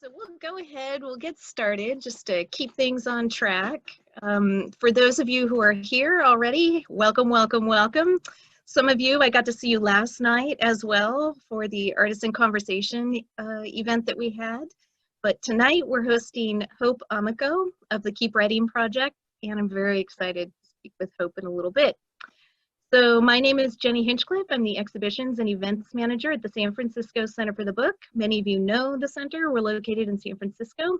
So we'll go ahead, we'll get started just to keep things on track. For those of you who are here already, welcome, welcome, welcome. Some of you, I got to see you last night as well for the Artist in Conversation event that we had. But tonight we're hosting Hope Amico of the Keep Writing Project, and I'm very excited to speak with Hope in a little bit. So my name is Jennie Hinchcliff. I'm the Exhibitions and Events Manager at the San Francisco Center for the Book. Many of you know the center. We're located in San Francisco.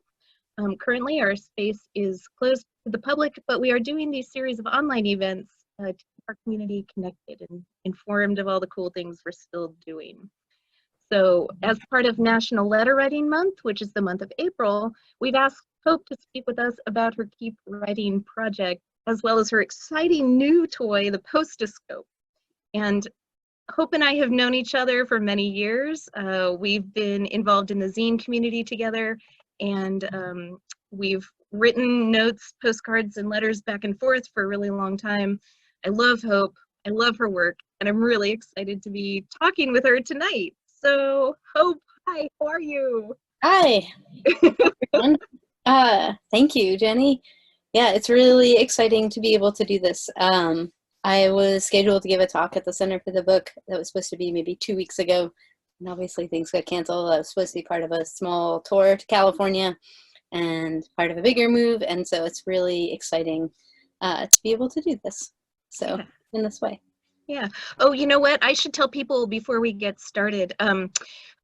Currently, our space is closed to the public, but we are doing these series of online events to keep our community connected and informed of all the cool things we're still doing. So as part of National Letter Writing Month, which is the month of April, we've asked Hope to speak with us about her Keep Writing project, as well as her exciting new toy, the Postoscope. And Hope and I have known each other for many years. We've been involved in the zine community together, and we've written notes, postcards, and letters back and forth for a really long time. I love Hope, I love her work, and I'm really excited to be talking with her tonight. So Hope, hi, how are you? Hi, everyone. Thank you, Jenny. Yeah, it's really exciting to be able to do this. I was scheduled to give a talk at the Center for the Book that was supposed to be maybe 2 weeks ago, and obviously things got canceled. I was supposed to be part of a small tour to California and part of a bigger move, and so it's really exciting to be able to do this. So Yeah. in this way. Yeah. Oh, you know what? I should tell people before we get started.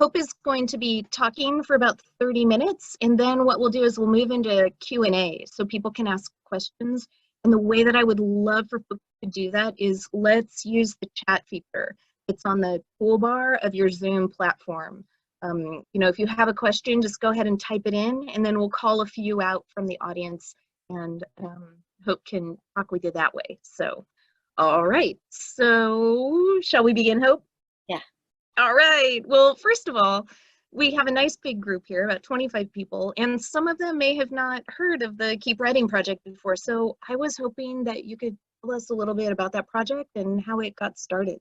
Hope is going to be talking for about 30 minutes, and then what we'll do is we'll move into Q&A so people can ask questions. And the way that I would love for folks to do that is let's use the chat feature. It's on the toolbar of your Zoom platform. You know, if you have a question, just go ahead and type it in, and then we'll call a few out from the audience, and Hope can talk with you that way. So. All right, so shall we begin, Hope? Yeah. All right, well, first of all, we have a nice big group here, about 25 people, and some of them may have not heard of the Keep Writing Project before, so I was hoping that you could tell us a little bit about that project and how it got started.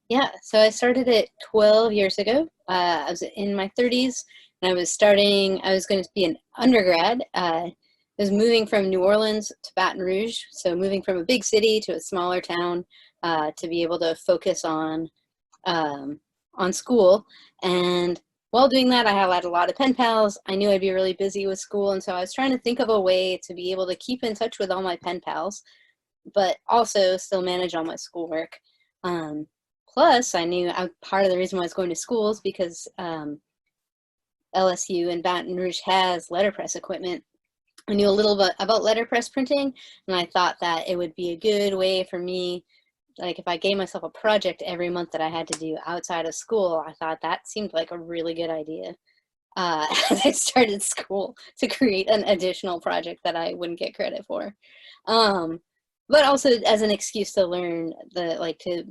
Yeah, so I started it 12 years ago. I was in my 30s, and I was going to be an undergrad. I was moving from New Orleans to Baton Rouge, so moving from a big city to a smaller town to be able to focus on school. And while doing that, I had a lot of pen pals. I knew I'd be really busy with school, and so I was trying to think of a way to be able to keep in touch with all my pen pals, but also still manage all my schoolwork. Plus, I knew part of the reason why I was going to school is because LSU in Baton Rouge has letterpress equipment. I knew a little bit about letterpress printing, and I thought that it would be a good way for me, like if I gave myself a project every month that I had to do outside of school, I thought that seemed like a really good idea as I started school to create an additional project that I wouldn't get credit for. But also as an excuse to learn, to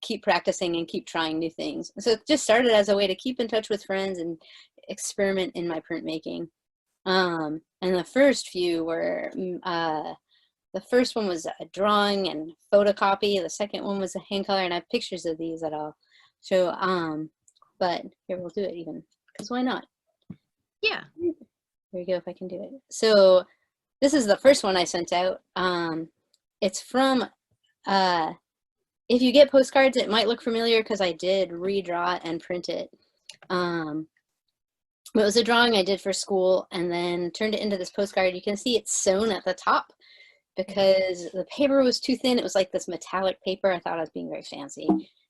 keep practicing and keep trying new things. So it just started as a way to keep in touch with friends and experiment in my printmaking. And the first few were, the first one was a drawing and photocopy. The second one was a hand color, and I have pictures of these that I'll show. But here, we'll do it even, because why not? Yeah. Here we go, if I can do it. So this is the first one I sent out. It's from, if you get postcards, it might look familiar because I did redraw it and print it. It was a drawing I did for school and then turned it into this postcard. You can see it's sewn at the top because the paper was too thin. It was like this metallic paper. I thought I was being very fancy.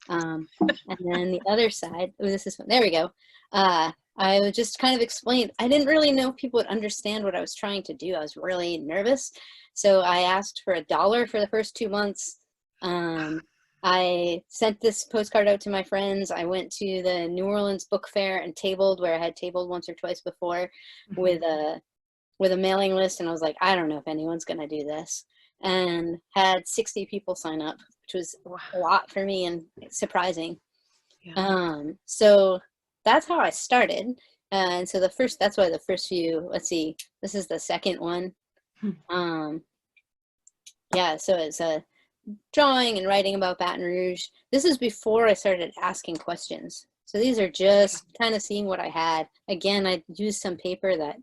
And then the other side, oh, this is, there we go. I would just kind of explain. I didn't really know if people would understand what I was trying to do. I was really nervous. So I asked for $1 for the first 2 months. I sent this postcard out to my friends. I went to the New Orleans Book Fair and tabled, where I had tabled once or twice before, with a mailing list, and I was like, I don't know if anyone's gonna do this, and had 60 people sign up, which was a lot for me and surprising. Yeah. So that's how I started, and so that's why the first few. Let's see, this is the second one. Yeah, so it's a drawing and writing about Baton Rouge. This is before I started asking questions. So these are just kind of seeing what I had. Again, I used some paper that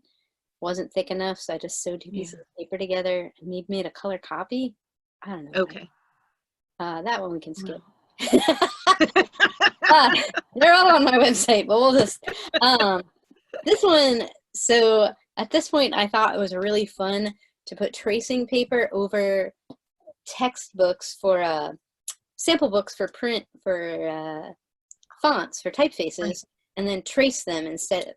wasn't thick enough, so I just sewed two pieces of paper together and maybe made a color copy. I don't know. Okay. That one we can skip. Wow. They're all on my website, but we'll just this one. So at this point, I thought it was really fun to put tracing paper over textbooks for sample books for print for fonts for typefaces, and then trace them instead.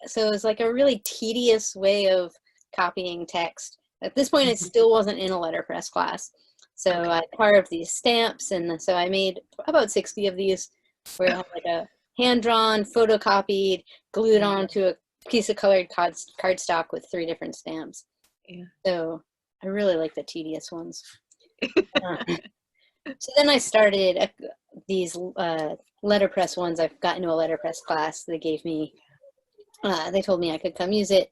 So it was like a really tedious way of copying text. At this point, it still wasn't in a letterpress class. So I carved these stamps, and so I made about 60 of these, where I had like a hand-drawn, photocopied, glued onto a piece of colored cardstock with 3 different stamps. Yeah. So I really like the tedious ones. So then I started these letterpress ones. I've got into a letterpress class. They gave me, they told me I could come use it.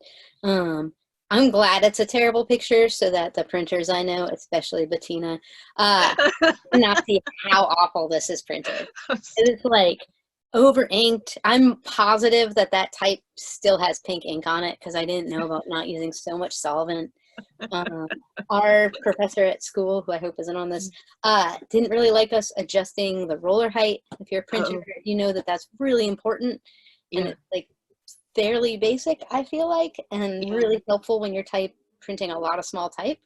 I'm glad it's a terrible picture so that the printers I know, especially Bettina, cannot see how awful this is printed. It's like over inked. I'm positive that that type still has pink ink on it because I didn't know about not using so much solvent. Our professor at school, who I hope isn't on this, didn't really like us adjusting the roller height. If you're a printer, you know that that's really important. And it's like fairly basic, I feel like, and really helpful when you're printing a lot of small type.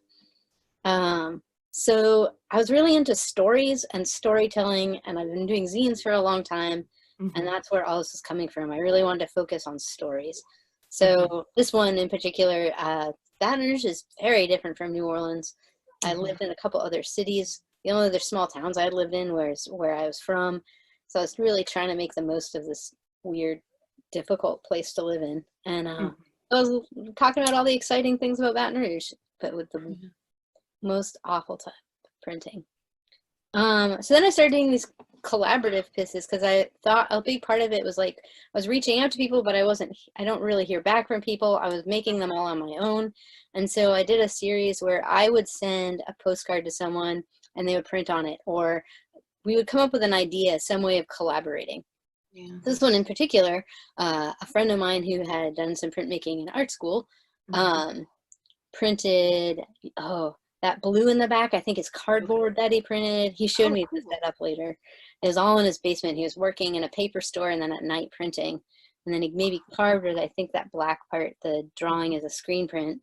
So I was really into stories and storytelling, and I've been doing zines for a long time, and that's where all this is coming from. I really wanted to focus on stories. So this one in particular, Baton Rouge is very different from New Orleans. I lived in a couple other cities. The only other small towns I lived in was where I was from. So I was really trying to make the most of this weird, difficult place to live in. And I was talking about all the exciting things about Baton Rouge, but with the most awful type printing. So then I started doing these collaborative pieces because I thought a big part of it was like I was reaching out to people, but I don't really hear back from people. I was making them all on my own. And so I did a series where I would send a postcard to someone and they would print on it, or we would come up with an idea, some way of collaborating. This one in particular, a friend of mine who had done some printmaking in art school printed, that blue in the back, I think it's cardboard that he printed. He showed me the setup later. It was all in his basement. He was working in a paper store and then at night printing. And then he maybe carved it. I think that black part, the drawing is a screen print,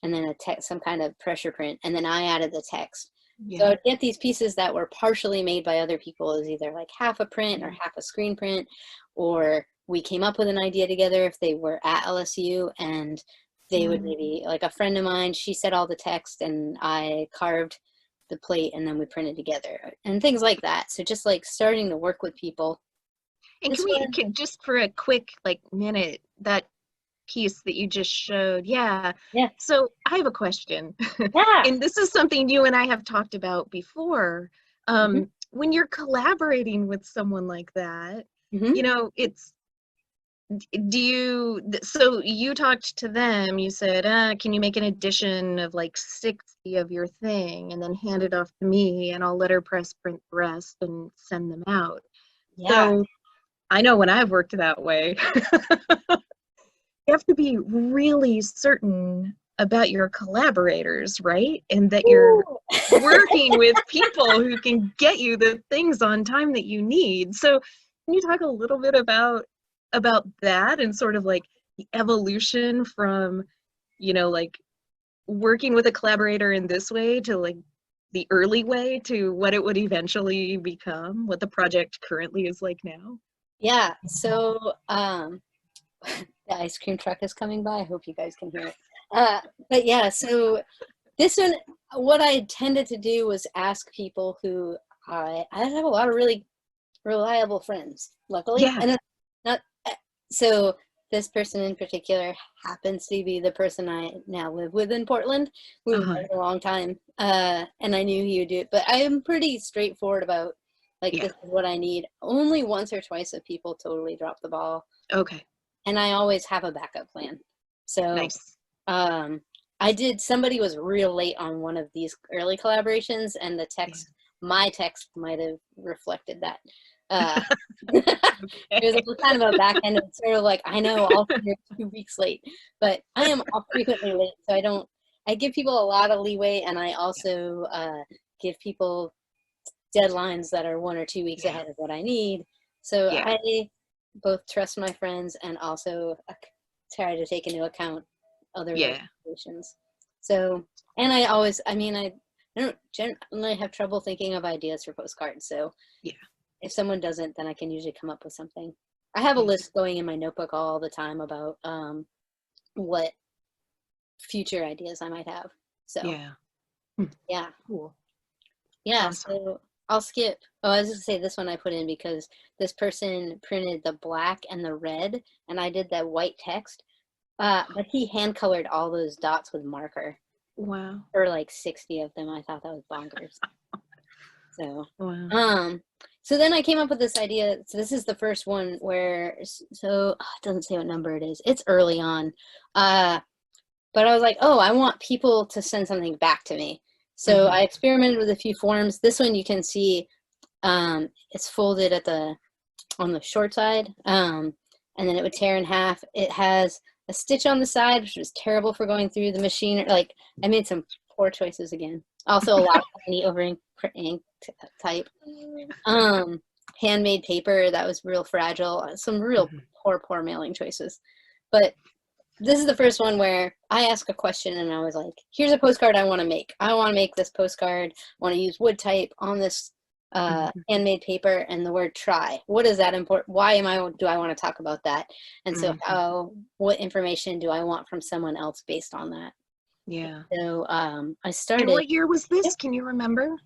and then some kind of pressure print. And then I added the text. So I'd get these pieces that were partially made by other people as either like half a print or half a screen print, or we came up with an idea together if they were at LSU, and they would maybe, like a friend of mine, she said all the text and I carved the plate and then we printed together and things like that. So just like starting to work with people. And can just for a quick minute, that piece that you just showed. Yeah. So I have a question. And this is something you and I have talked about before. When you're collaborating with someone like that, you know, so you talked to them, you said, can you make an edition of like 60 of your thing and then hand it off to me and I'll letterpress print the rest and send them out. So I know when I've worked that way, you have to be really certain about your collaborators, right? And that you're working with people who can get you the things on time that you need. So can you talk a little bit about that and sort of like the evolution from, you know, like working with a collaborator in this way to like the early way to what it would eventually become, what the project currently is like now? Yeah, so the ice cream truck is coming by. I hope you guys can hear it. But yeah, so this one, what I tended to do was ask people who I have a lot of really reliable friends, luckily. And it's not, so this person in particular happens to be the person I now live with in Portland. We've been a long time, and I knew he would do it. But I am pretty straightforward about, like, this is what I need. Only once or twice have people totally drop the ball. And I always have a backup plan. So somebody was real late on one of these early collaborations, and the text, my text might have reflected that. Uh, there's a kind of a back end. It's sort of like, I know I'll be here 2 weeks late, but I am frequently late. So I give people a lot of leeway, and I also give people deadlines that are 1 or 2 weeks ahead of what I need. So Yeah. I both trust my friends and also try to take into account other situations. So, and I don't generally have trouble thinking of ideas for postcards. So yeah, if someone doesn't, then I can usually come up with something. I have a list going in my notebook all the time about what future ideas I might have. So yeah. Cool. Yeah, Awesome. so I'll skip. Oh, I was just gonna say this one I put in because this person printed the black and the red, and I did that white text. But he hand colored all those dots with marker. Wow. Or like 60 of them. I thought that was bonkers. So, wow. So then I came up with this idea. So this is the first one where, it doesn't say what number it is. It's early on. But I was like, oh, I want people to send something back to me. So I experimented with a few forms. This one you can see it's folded on the short side, and then it would tear in half. It has a stitch on the side, which was terrible for going through the machine. Like, I made some poor choices again. Also, a lot of tiny over ink type. Handmade paper that was real fragile. Some real poor mailing choices. But this is the first one where I asked a question and I was like, here's a postcard I want to make. I want to make this postcard. I want to use wood type on this handmade paper, and the word try. What is that important? Why do I want to talk about that? And so what information do I want from someone else based on that? Yeah. So I started. And what year was this? Can you remember?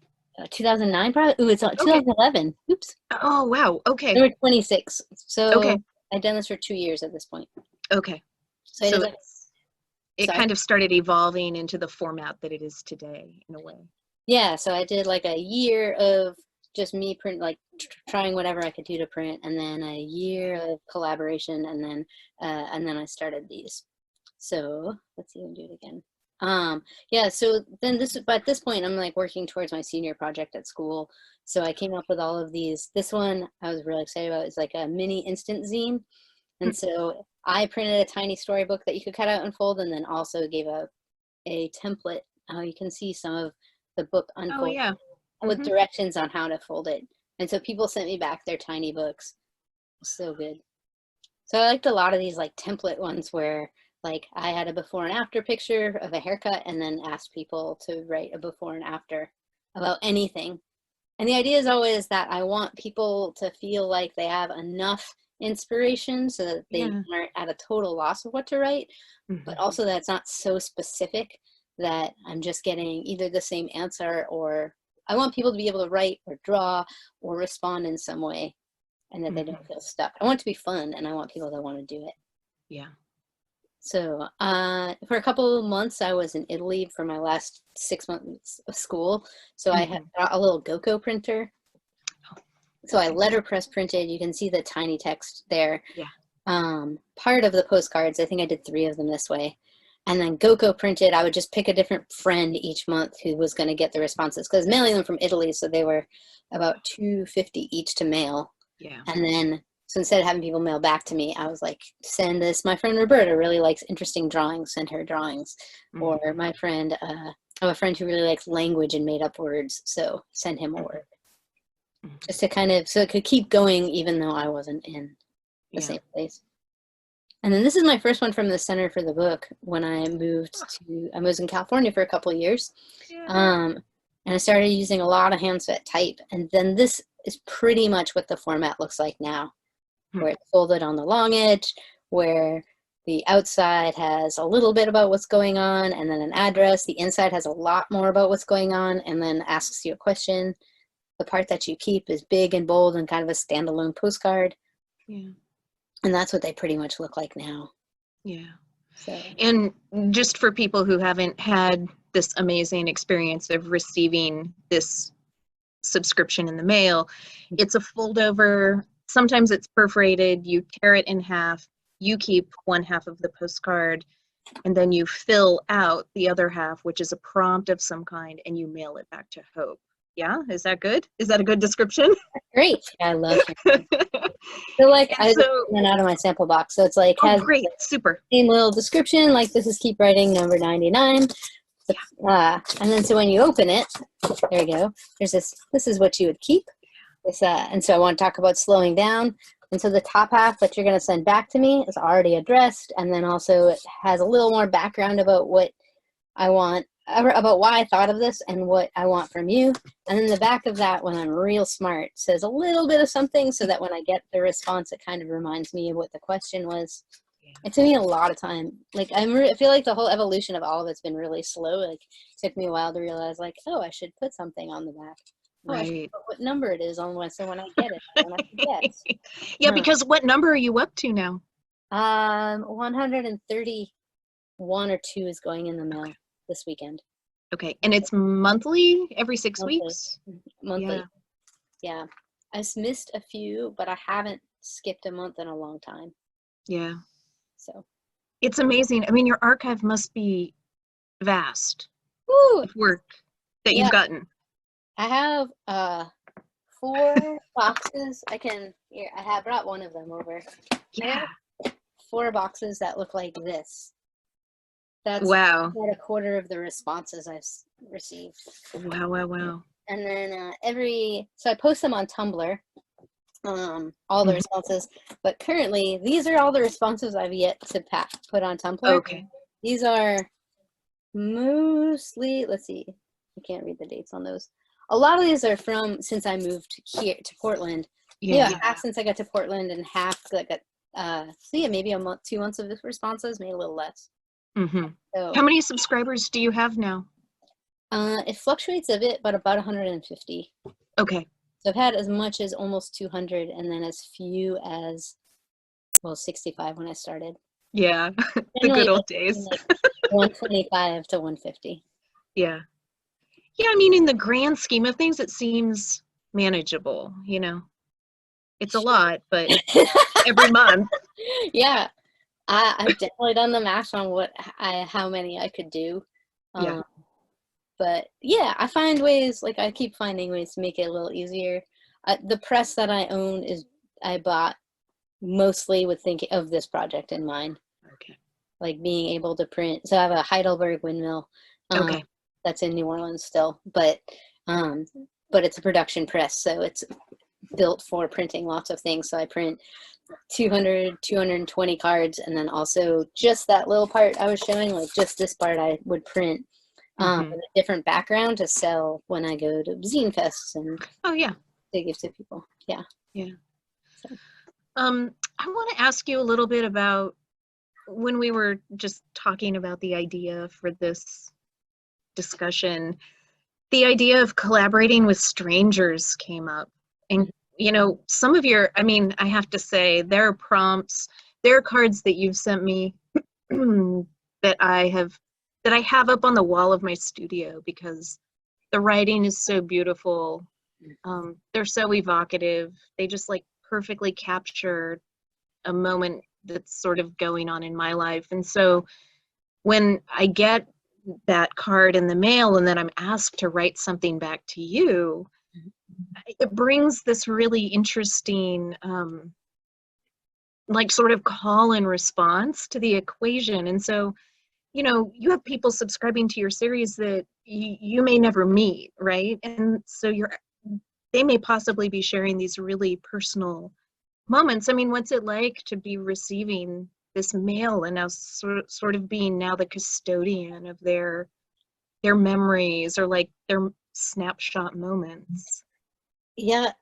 2009 probably. Ooh, it's 2011. Oops. Oh, wow. Okay. They were 26. So okay. I've done this for 2 years at this point. Okay. So it kind of started evolving into the format that it is today, in a way. Yeah, so I did like a year of just me trying whatever I could do to print, and then a year of collaboration, and then I started these. So let's see if we can do it again. Yeah, so then at this point I'm like working towards my senior project at school. So I came up with all of these. This one I was really excited about. It's like a mini instant zine. And so I printed a tiny storybook that you could cut out and fold, and then also gave a template. You can see some of the book unfold with directions on how to fold it. And so people sent me back their tiny books. So good. So I liked a lot of these like template ones where like I had a before and after picture of a haircut and then asked people to write a before and after about anything. And the idea is always that I want people to feel like they have enough inspiration so that they aren't at a total loss of what to write, but also that it's not so specific that I'm just getting either the same answer, or I want people to be able to write or draw or respond in some way, and that they don't feel stuck. I want it to be fun, and I want people that want to do it. Yeah. So for a couple of months, I was in Italy for my last 6 months of school. So I had a little GoCo printer. So I letterpress printed. You can see the tiny text there. Yeah. Part of the postcards, I think I did 3 of them this way. And then GoCo printed, I would just pick a different friend each month who was going to get the responses, because mailing them from Italy, so they were about $2.50 each to mail. Yeah. And then, so instead of having people mail back to me, I was like, send this. My friend Roberta really likes interesting drawings, send her drawings. Or my friend, I have a friend who really likes language and made up words, so send him a word. Just to kind of, so it could keep going even though I wasn't in the same place. And then this is my first one from the Center for the Book when I was in California for a couple of years. And I started using a lot of handset type. And then this is pretty much what the format looks like now, where it's folded on the long edge, where the outside has a little bit about what's going on, and then an address. The inside has a lot more about what's going on, and then asks you a question. The part that you keep is big and bold and kind of a standalone postcard. Yeah. And that's what they pretty much look like now. Yeah. So. And just for people who haven't had this amazing experience of receiving this subscription in the mail, it's a fold over. Sometimes it's perforated. You tear it in half. You keep one half of the postcard, and then you fill out the other half, which is a prompt of some kind, and you mail it back to Hope. Yeah, is that good? Is that a good description? Great. Yeah, I love it. So like And I just so, went out of my sample box. So it's like oh, has great, the super. same little description, like this is keep writing number 99. And then so when you open it, there you go. There's this is what you would keep. This, and so I want to talk about slowing down. And so the top half that you're going to send back to me is already addressed. And then also it has a little more background about what I want, about why I thought of this and what I want from you. And then the back of that, when I'm real smart, says a little bit of something so that when I get the response, it kind of reminds me of what the question was. It took me a lot of time. Like I feel like the whole evolution of all of it's been really slow. Like it took me a while to realize like, oh, I should put something on the back. Oh, I should Right. put what number it is on one, so when I get it, I don't have to guess. Yeah, because what number are you up to now? 131 or 2 is going in the mail this weekend. Okay, and it's monthly, every 6 Monthly. weeks? Monthly. Yeah. I've missed a few, but I haven't skipped a month in a long time. Yeah. So. It's amazing. I mean, your archive must be vast. Woo! Of work that you've gotten. I have 4 boxes. I have brought one of them over. Yeah. 4 boxes that look like this. That's wow. about a quarter of the responses I've received. Wow, wow, wow. And then so I post them on Tumblr, all the responses, but currently these are all the responses I've yet to put on Tumblr. Okay. These are mostly, let's see, I can't read the dates on those. A lot of these are from since I moved here to Portland. Yeah, half since I got to Portland and half like maybe a month, 2 months of responses, maybe a little less. Mm-hmm. So, how many subscribers do you have now? It fluctuates a bit, but about 150. Okay. So I've had as much as almost 200, and then as few as 65 when I started. Yeah, the good old days. Like 125 to 150. Yeah. Yeah, I mean, in the grand scheme of things, it seems manageable, you know. It's a lot, but every month. Yeah, I've definitely done the math on how many I could do. Yeah. But yeah, I find ways, like I keep finding ways to make it a little easier. The press that I own I bought mostly with thinking of this project in mind. Okay. Like being able to print. So I have a Heidelberg windmill. Okay. That's in New Orleans still, but it's a production press, so it's built for printing lots of things. So I print 200, 220 cards, and then also just that little part I was showing, like just this part I would print with a different background to sell when I go to zine fests and to give to people. Yeah. Yeah. So. I want to ask you a little bit about when we were just talking about the idea for this discussion, the idea of collaborating with strangers came up. And, you know, some of your, I mean, I have to say, there are prompts, there are cards that you've sent me that I have up on the wall of my studio because the writing is so beautiful. They're so evocative. They just like perfectly capture a moment that's sort of going on in my life. And so when I get that card in the mail and then I'm asked to write something back to you, it brings this really interesting like sort of call and response to the equation. And so, you know, you have people subscribing to your series that you may never meet, right? And so they may possibly be sharing these really personal moments. I mean, what's it like to be receiving this mail and now sort of being now the custodian of their memories or like their snapshot moments? Yeah,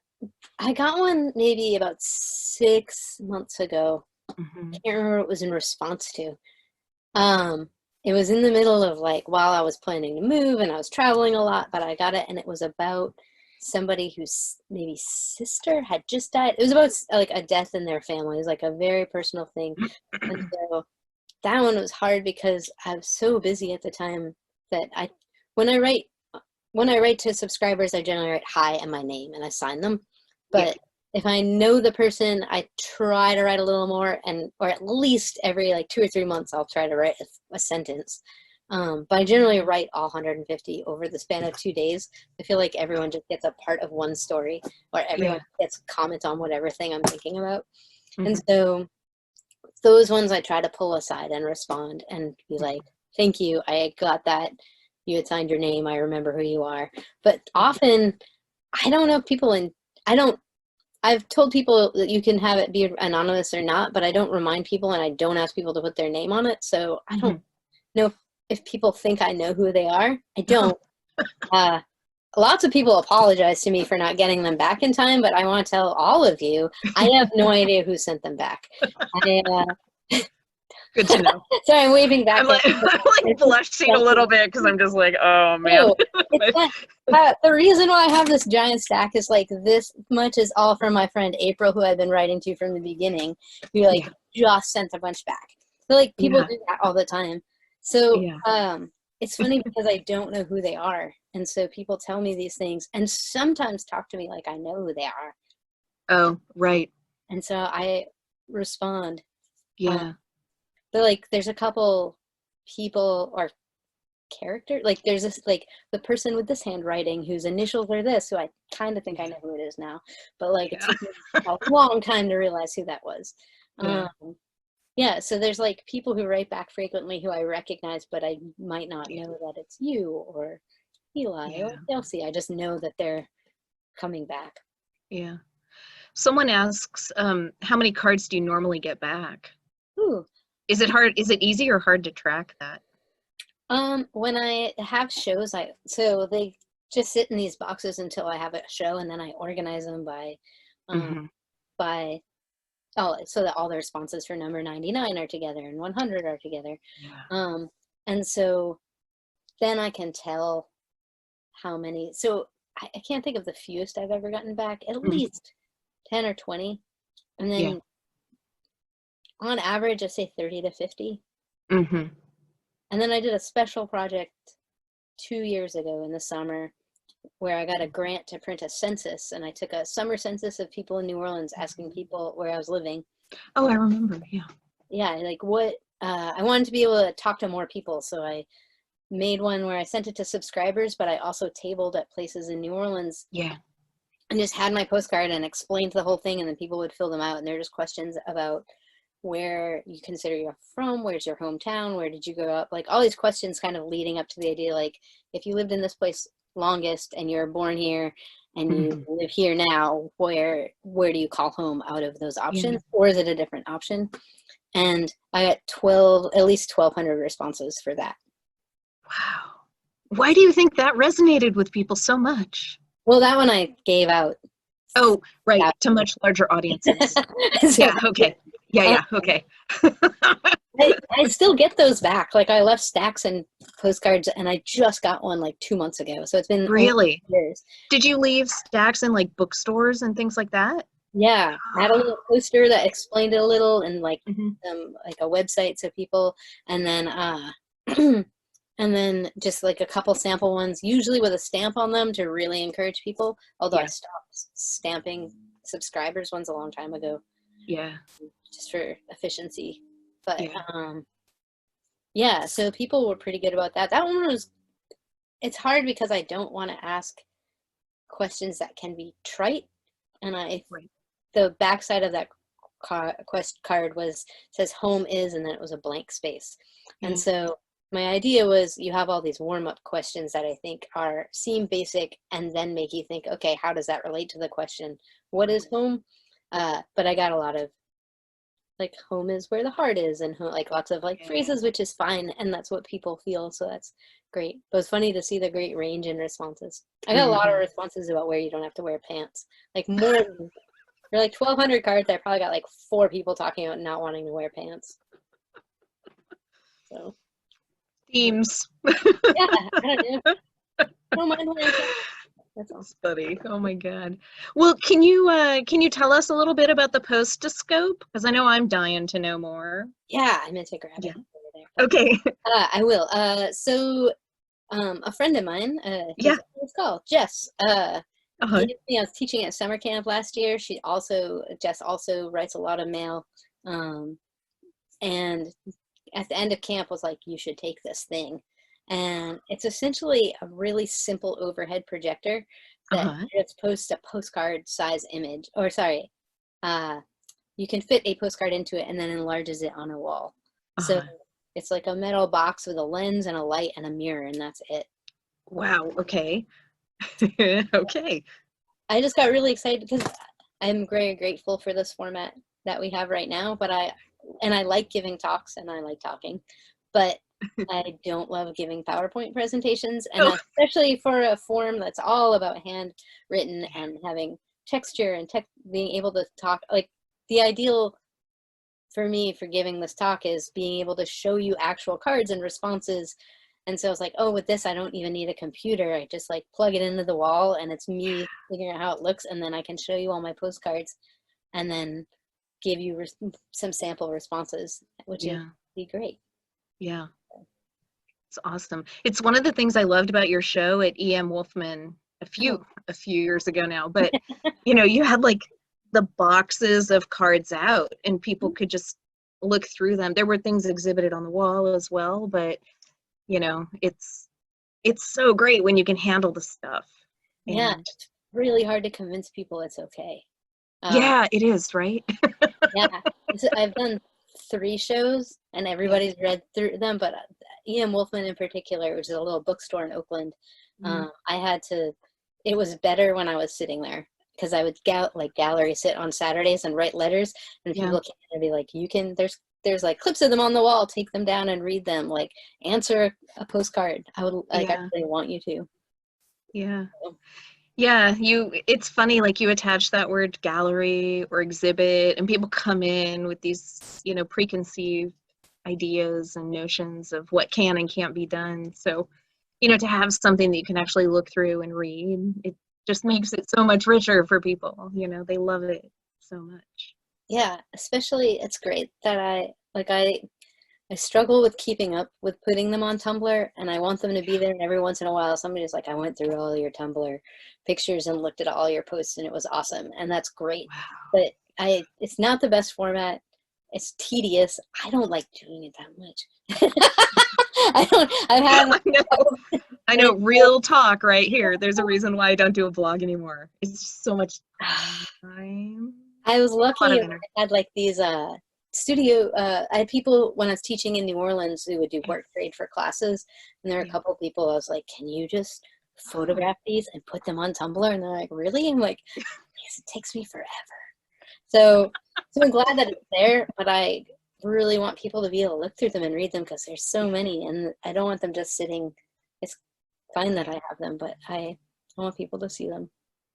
I got one maybe about 6 months ago. I can't remember what it was in response to. It was in the middle of like while I was planning to move and I was traveling a lot, but I got it and it was about somebody whose maybe sister had just died. It was about like a death in their family. It was like a very personal thing. And so that one was hard because I was so busy at the time that when I write to subscribers, I generally write hi and my name and I sign them. But if I know the person, I try to write a little more, or at least every like 2 or 3 months, I'll try to write a sentence. But I generally write all 150 over the span of 2 days. I feel like everyone just gets a part of one story, or everyone gets comment on whatever thing I'm thinking about. And so those ones I try to pull aside and respond and be like, thank you, I got that. You had signed your name. I remember who you are. But often, I don't know if people, I've told people that you can have it be anonymous or not, but I don't remind people and I don't ask people to put their name on it. So I don't know if people think I know who they are. I don't. Lots of people apologize to me for not getting them back in time, but I want to tell all of you, I have no idea who sent them back. Good to know. Sorry, I'm waving back. I'm like blushing a little bit because I'm just like, oh man. No, it's not. The reason why I have this giant stack is like this much is all from my friend April, who I've been writing to from the beginning, who like just sent a bunch back. So like people do that all the time. So it's funny because I don't know who they are. And so people tell me these things and sometimes talk to me like I know who they are. Oh, right. And so I respond. Yeah. But like there's a couple people or character, like there's this, like the person with this handwriting whose initials are this, who I kind of think I know who it is now, but like it took me a long time to realize who that was. So there's like people who write back frequently who I recognize, but I might not know that it's you or Eli or Chelsea. I just know that they're coming back. Yeah. Someone asks, how many cards do you normally get back? Ooh. Is it hard? Is it easy or hard to track that? When I have shows, so they just sit in these boxes until I have a show, and then I organize them by so that all the responses for number 99 are together and 100 are together. And so then I can tell how many. So I can't think of the fewest I've ever gotten back. At least 10 or 20, and then on average, I say 30 to 50. And then I did a special project 2 years ago in the summer where I got a grant to print a census, and I took a summer census of people in New Orleans, asking people where I was living. Oh, I remember. Yeah, like what I wanted to be able to talk to more people, so I made one where I sent it to subscribers, but I also tabled at places in New Orleans. And just had my postcard and explained the whole thing, and then people would fill them out, and they're just questions about where you consider you're from, where's your hometown, where did you grow up, like all these questions kind of leading up to the idea, like if you lived in this place longest and you're born here and you live here now, where do you call home out of those options, or is it a different option? And I got at least 1,200 responses for that. Wow. Why do you think that resonated with people so much? Well, that one I gave out. Oh, right, to much larger audiences. Okay. Okay. I still get those back. Like I left stacks and postcards, and I just got one like 2 months ago. So it's been really years. Did you leave stacks in like bookstores and things like that? Yeah, I had a little poster that explained it a little, and like like a website so people, and then and then just like a couple sample ones, usually with a stamp on them to really encourage people. Although I stopped stamping subscribers ones a long time ago. Just for efficiency. But so people were pretty good about that. That one it's hard because I don't want to ask questions that can be trite, and the backside of that card says home is, and then it was a blank space. And so my idea was you have all these warm-up questions that I think seem basic and then make you think, okay, how does that relate to the question, what is home? But I got a lot of like home is where the heart is, and like lots of like phrases, which is fine, and that's what people feel, so that's great. But it's funny to see the great range in responses. I got a lot of responses about where you don't have to wear pants, like more than for like 1,200 cards. I probably got like 4 people talking about not wanting to wear pants. So themes. I don't know. I don't mind wearing pants. That's all. Funny. Oh my God. Well, can you tell us a little bit about the Postoscope? Because I know I'm dying to know more. Yeah, I meant to grab it over there. Okay. I will. So a friend of mine, it's called Jess. I was teaching at summer camp last year. Jess also writes a lot of mail. And at the end of camp was like, you should take this thing. And it's essentially a really simple overhead projector that just posts a postcard size image, or sorry, you can fit a postcard into it and then enlarges it on a wall. So it's like a metal box with a lens and a light and a mirror, and that's it. Wow. Okay. Okay. I just got really excited because I'm very grateful for this format that we have right now, but I like giving talks and I like talking, but I don't love giving PowerPoint presentations, and especially for a form that's all about handwritten and having texture and being able to talk. Like, the ideal for me for giving this talk is being able to show you actual cards and responses. And so I was like, oh, with this, I don't even need a computer. I just like plug it into the wall and it's me figuring out how it looks. And then I can show you all my postcards and then give you some sample responses, which would be great. Yeah. It's awesome. It's one of the things I loved about your show at EM Wolfman a few years ago now, but you know, you had like the boxes of cards out and people could just look through them. There were things exhibited on the wall as well, but you know, it's so great when you can handle the stuff. Yeah, it's really hard to convince people it's okay. Yeah, it is, right? Yeah, I've done 3 shows and everybody's read through them, but EM Wolfman in particular, which is a little bookstore in Oakland, it was better when I was sitting there, because I would gallery sit on Saturdays and write letters, and people came in and be like, there's like clips of them on the wall, take them down and read them, like answer a postcard. I would I really want you to. Yeah. Yeah, it's funny, like you attach that word gallery or exhibit and people come in with these, you know, preconceived ideas and notions of what can and can't be done. So, you know, to have something that you can actually look through and read, it just makes it so much richer for people. You know, they love it so much. Yeah, especially it's great that I struggle with keeping up with putting them on Tumblr, and I want them to be there, and every once in a while somebody's like, I went through all your Tumblr pictures and looked at all your posts and it was awesome, and that's great. Wow. But it's not the best format. It's tedious. I don't like doing it that much. I know, real talk right here. There's a reason why I don't do a blog anymore. It's just so much time. I was lucky I had like these studio, I had people when I was teaching in New Orleans who would do work trade for classes, and there were a couple of people I was like, can you just photograph these and put them on Tumblr? And they're like, really? I'm like, yes, it takes me forever. So I'm glad that it's there, but I really want people to be able to look through them and read them, because there's so many, and I don't want them just sitting. It's fine that I have them, but I want people to see them.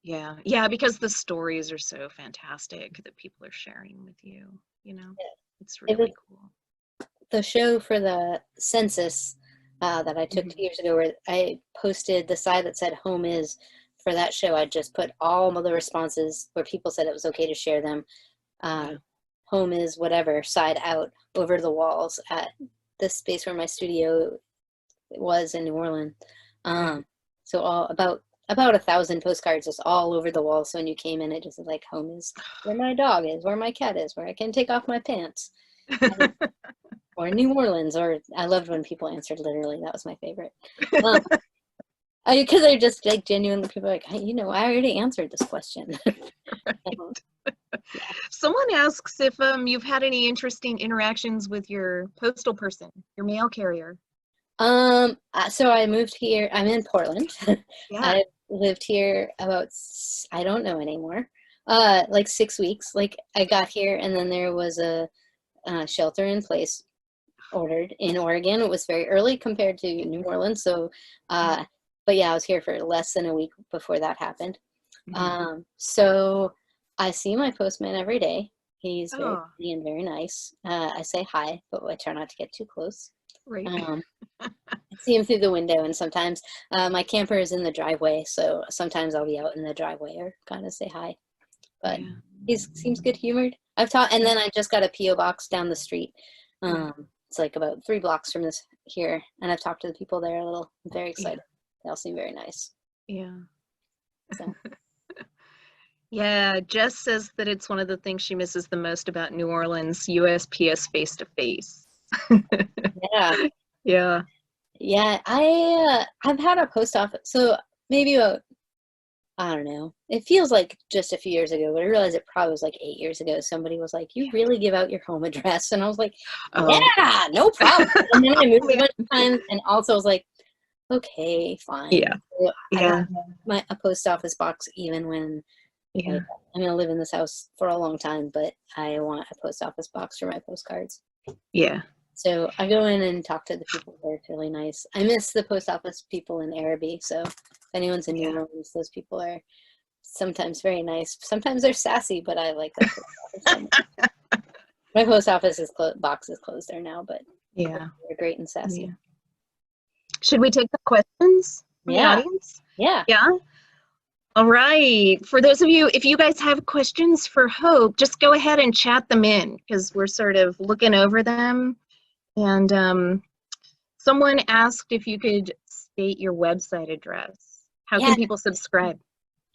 Yeah, because the stories are so fantastic that people are sharing with you, you know. It's really cool. The show for the census that I took 2 years ago, where I posted the side that said home is, for that show I just put all of the responses where people said it was okay to share them, home is whatever side out over the walls at the space where my studio was in New Orleans. So about 1,000 postcards just all over the wall. So when you came in, it just was like, home is where my dog is, where my cat is, where I can take off my pants. Or New Orleans, or I loved when people answered literally. That was my favorite. Because they're just like genuinely, people are like, hey, you know, I already answered this question. Someone asks if you've had any interesting interactions with your postal person, your mail carrier. So I moved here. I'm in Portland. I lived here about, I don't know anymore, like 6 weeks. Like I got here and then there was a shelter in place ordered in Oregon. It was very early compared to New Orleans. So, but yeah, I was here for less than a week before that happened. So I see my postman every day. He's very funny and very nice. I say hi, but I try not to get too close. Right. I see him through the window, and sometimes my camper is in the driveway, so sometimes I'll be out in the driveway or kind of say hi. But he seems good-humored. And then I just got a P.O. box down the street. It's like about 3 blocks from this here, and I've talked to the people there a little. I'm very excited. They all seem very nice. Yeah. So. Yeah, Jess says that it's one of the things she misses the most about New Orleans, USPS face-to-face. Yeah. Yeah. Yeah, I've had a post office, so maybe about, I don't know. It feels like just a few years ago, but I realized it probably was like 8 years ago. Somebody was like, "You really give out your home address?" And I was like, Oh, "Yeah, no problem." And then I moved a man. bunch of times, and also was like, "Okay, fine." Yeah, So I yeah, don't have a post office box even when, yeah, like, I'm gonna live in this house for a long time, but I want a post office box for my postcards. yeah, So I go in and talk to the people there. It's really nice. I miss the post office people in Araby. So if anyone's in New yeah. Orleans, those people are sometimes very nice. Sometimes they're sassy, but I like that post office so much. My post office box is closed there now, but Yeah, they're great and sassy. yeah. Should we take the questions from the Yeah, audience? yeah. Yeah. All right. For those of you, if you guys have questions for Hope, just go ahead and chat them in because we're sort of looking over them. And someone asked if you could state your website address. How Yeah, can people subscribe?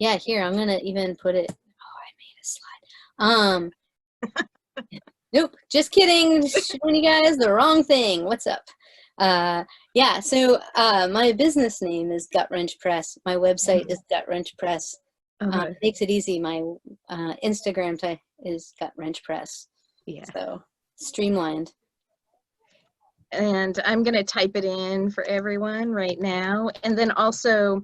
yeah. Here, I'm gonna even put it. Oh, I made a slide. Nope, just kidding. Showing you guys the wrong thing. What's up? Yeah, so my business name is Gutwrench Press. My website is Gutwrench Press. Makes it easy. My Instagram is Gutwrench Press. Yeah. So streamlined. And I'm going to type it in for everyone right now. And then also,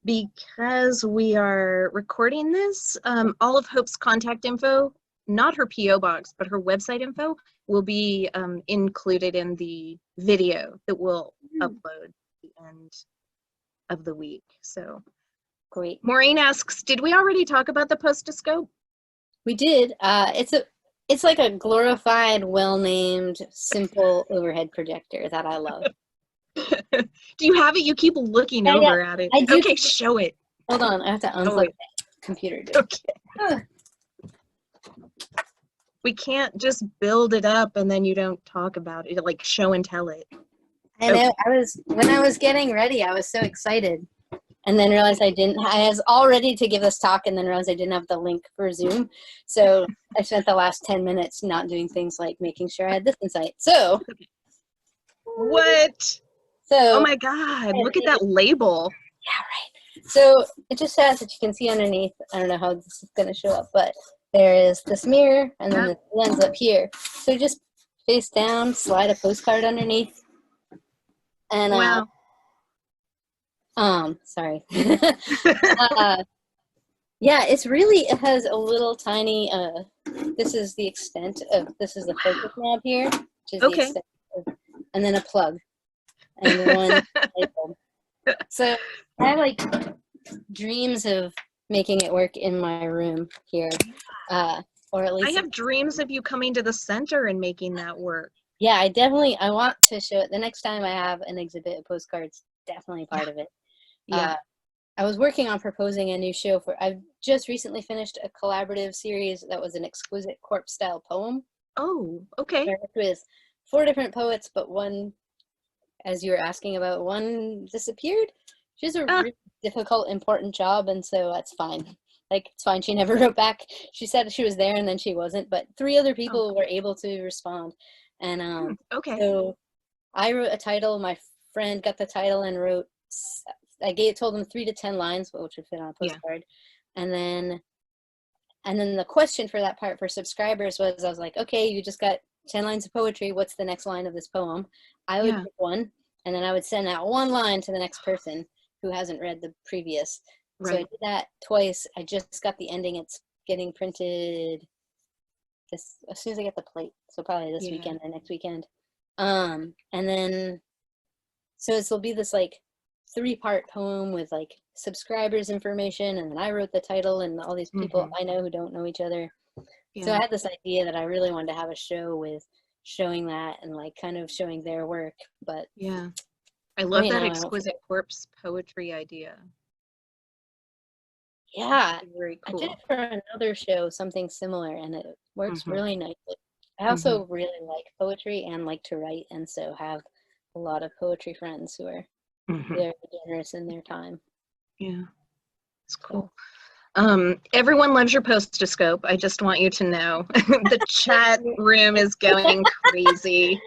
because we are recording this, all of Hope's contact info, not her PO box, but her website info, will be included in the video that we'll upload at the end of the week. So Great. Maureen asks, did we already talk about the Postoscope? We did. It's like a glorified, well-named, simple overhead projector that I love. Do you have it? You keep looking over at it. I do. Okay, show it. Hold on, I have to unplug the computer. Okay. We can't just build it up and then you don't talk about it, like show and tell it. I know. When I was getting ready, I was so excited, and then realized I didn't. I was all ready to give this talk, and then realized I didn't have the link for Zoom. So I spent the last 10 minutes not doing things like making sure I had this in sight. So what? So oh my God! Look at that label. Yeah, right. So it just says that you can see underneath. I don't know how this is going to show up, but there is this mirror, and then the lens up here. So just face down, slide a postcard underneath, and wow. Sorry. Yeah, it has a little tiny, this is the extent of, this is the focus knob here, which is the extent of, and then a plug, and one light bulb. So I have like dreams of making it work in my room here, or at least I have dreams of you coming to the center and making that work. Yeah, I want to show it the next time I have an exhibit of postcards, definitely part of it. Yeah. I was working on proposing a new show I've just recently finished a collaborative series that was an exquisite corpse style poem. Oh, okay. I worked with 4 different poets, but one, as you were asking about, one disappeared. She has a really difficult, important job, and so that's fine. Like, it's fine. She never wrote back. She said she was there, and then she wasn't, but 3 other people were able to respond. And so I wrote a title. My friend got the title and wrote, told them 3 to 10 lines, which would fit on a postcard. And then the question for that part for subscribers was, I was like, okay, you just got 10 lines of poetry. What's the next line of this poem? I would pick one, and then I would send out 1 line to the next person who hasn't read the previous. So I did that twice. I just got the ending. It's getting printed as soon as I get the plate. So probably this weekend or next weekend. And then, so this will be this like 3-part poem with like subscribers information, and then I wrote the title, and all these people I know who don't know each other. So I had this idea that I really wanted to have a show with showing that and like kind of showing their work. But I love that exquisite corpse poetry idea. Yeah, very cool. I did it for another show, something similar, and it works really nicely. I also really like poetry and like to write, and so have a lot of poetry friends who are very generous in their time. Yeah, it's cool. Everyone loves your postoscope. I just want you to know. The chat room is going crazy.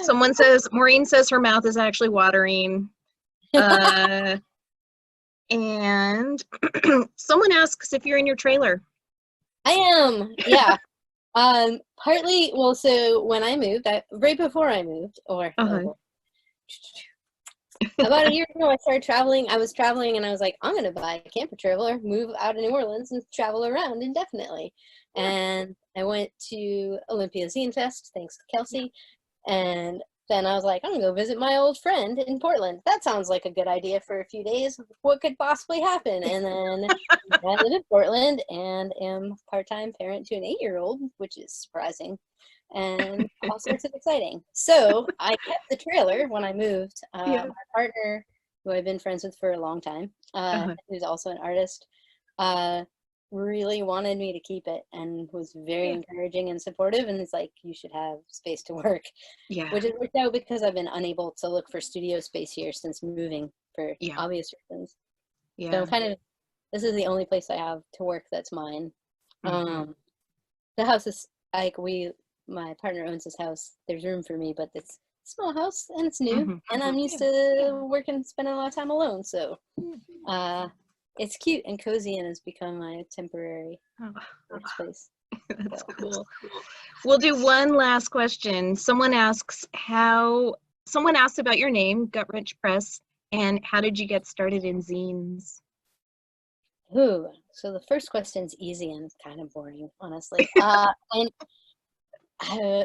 Someone says, Maureen says her mouth is actually watering. And someone asks if you're in your trailer. I am, yeah. Partly, well, so when I moved, right before I moved, or about a year ago, I started traveling. I was traveling and I was like, I'm going to buy a camper trailer, move out of New Orleans, and travel around indefinitely. And I went to Olympia Zine Fest, thanks to Kelsey. And then I was like, I'm going to go visit my old friend in Portland. That sounds like a good idea for a few days. What could possibly happen? And then I live in Portland and am a part-time parent to an 8-year-old, which is surprising. And all sorts of exciting. So I kept the trailer when I moved. My partner, who I've been friends with for a long time, who's also an artist, really wanted me to keep it and was very encouraging and supportive, and it's like, you should have space to work. Which has worked out because I've been unable to look for studio space here since moving for obvious reasons. So this is the only place I have to work that's mine. The house is like, my partner owns this house. There's room for me, but it's a small house and it's new, and I'm used to working, spending a lot of time alone. So it's cute and cozy and has become my temporary workspace. That's cool. We'll do one last question. Someone asked about your name, Gutwrench Press, and how did you get started in zines? Ooh, so the first question's easy and kind of boring, honestly.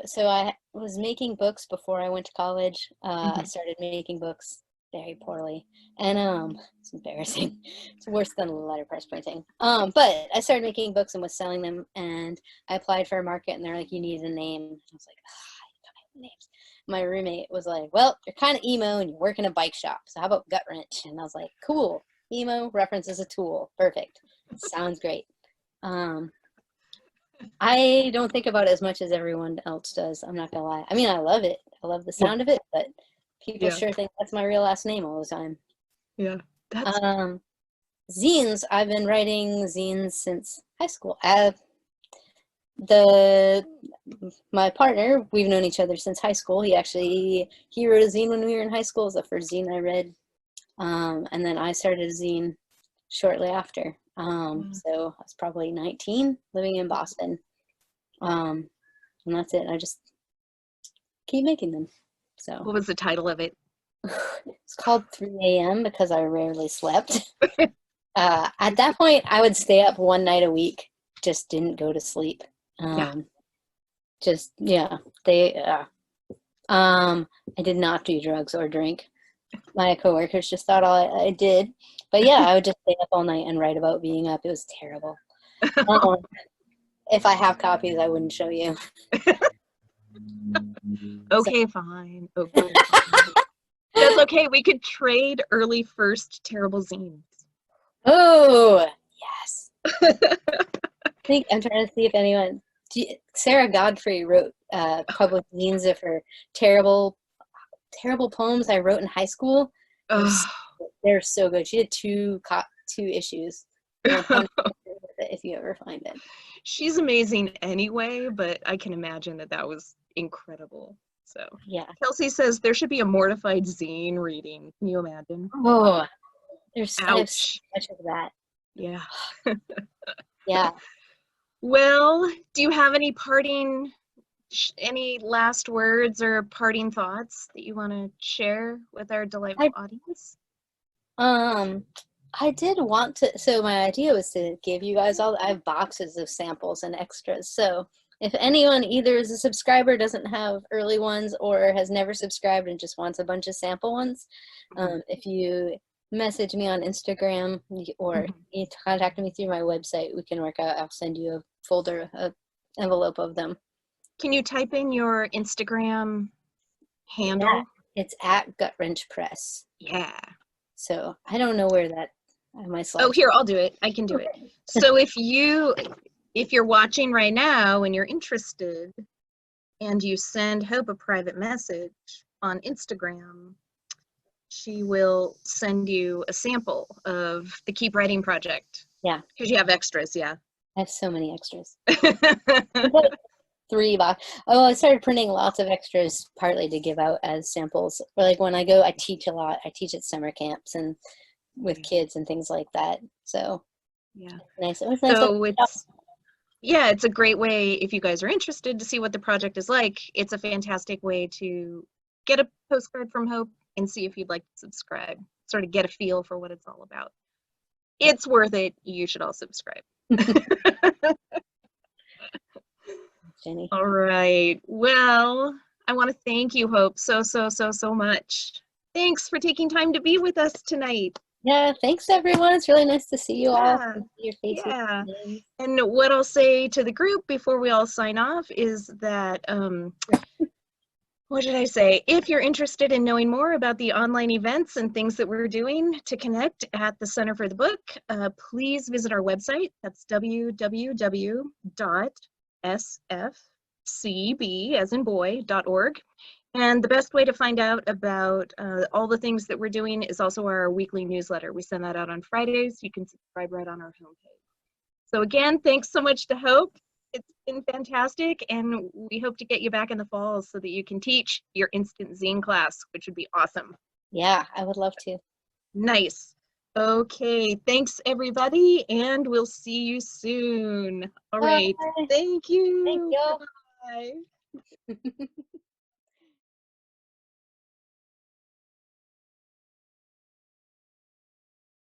So I was making books before I went to college. I started making books very poorly, and it's embarrassing. It's worse than letterpress printing. But I started making books and was selling them, and I applied for a market, and they're like, you need a name. I was like, I don't have names. My roommate was like, well, you're kind of emo and you work in a bike shop, so how about Gutwrench? And I was like, cool. Emo references a tool. Perfect. Sounds great. I don't think about it as much as everyone else does. I'm not gonna lie. I mean, I love it. I love the sound of it, but people sure think that's my real last name all the time. Yeah. That's zines. I've been writing zines since high school. My partner, we've known each other since high school. He wrote a zine when we were in high school. It was the first zine I read. And then I started a zine shortly after. So I was probably 19, living in Boston. And that's it. I just keep making them. So what was the title of it? It's called 3 a.m. because I rarely slept. At that point, I would stay up one night a week, just didn't go to sleep. I did not do drugs or drink. My coworkers just thought I did. But yeah, I would just stay up all night and write about being up. It was terrible. If I have copies, I wouldn't show you. Okay, fine. Okay. That's okay. We could trade early first terrible zines. Oh, yes. I'm trying to see if anyone... Sarah Godfrey wrote public zines of her terrible poems I wrote in high school. They're so good. She did two issues. If you ever find it. She's amazing anyway, but I can imagine that was incredible. So yeah. Kelsey says there should be a mortified zine reading. Can you imagine? Oh, there's so much of that. Yeah. Yeah. Well, do you have any last words or parting thoughts that you want to share with our delightful audience? I did want to, so my idea was to give you guys I have boxes of samples and extras. So if anyone either is a subscriber, doesn't have early ones, or has never subscribed and just wants a bunch of sample ones, if you message me on Instagram or you contact me through my website, we can work out. I'll send you a folder, envelope of them. Can you type in your Instagram handle? Yeah, it's at Gutwrench Press. Yeah. So I don't know where that my slide. Oh, here, I'll do it. I can do it. So if you're watching right now and you're interested and you send Hope a private message on Instagram, she will send you a sample of the Keep Writing project. Yeah. Because you have extras, yeah. I have so many extras. Three box. Oh, I started printing lots of extras partly to give out as samples. Or like when I go, I teach a lot. I teach at summer camps and with kids and things like that. So yeah. nice. It was nice. So it's a great way if you guys are interested to see what the project is like. It's a fantastic way to get a postcard from Hope and see if you'd like to subscribe, sort of get a feel for what it's all about. It's worth it. You should all subscribe. Jennie. All right. Well, I want to thank you, Hope, so much. Thanks for taking time to be with us tonight. Yeah, thanks everyone. It's really nice to see you all. See your faces. Yeah. And what I'll say to the group before we all sign off is that, what did I say? If you're interested in knowing more about the online events and things that we're doing to connect at the Center for the Book, please visit our website. That's www.sfcb, as in boy.org. And the best way to find out about all the things that we're doing is also our weekly newsletter. We send that out on Fridays. You can subscribe right on our homepage. So again, thanks so much to Hope. It's been fantastic, and we hope to get you back in the fall so that you can teach your instant zine class, which would be awesome. Yeah, I would love to. Nice. Okay, thanks everybody, and we'll see you soon. All right, thank you. Thank you. Bye.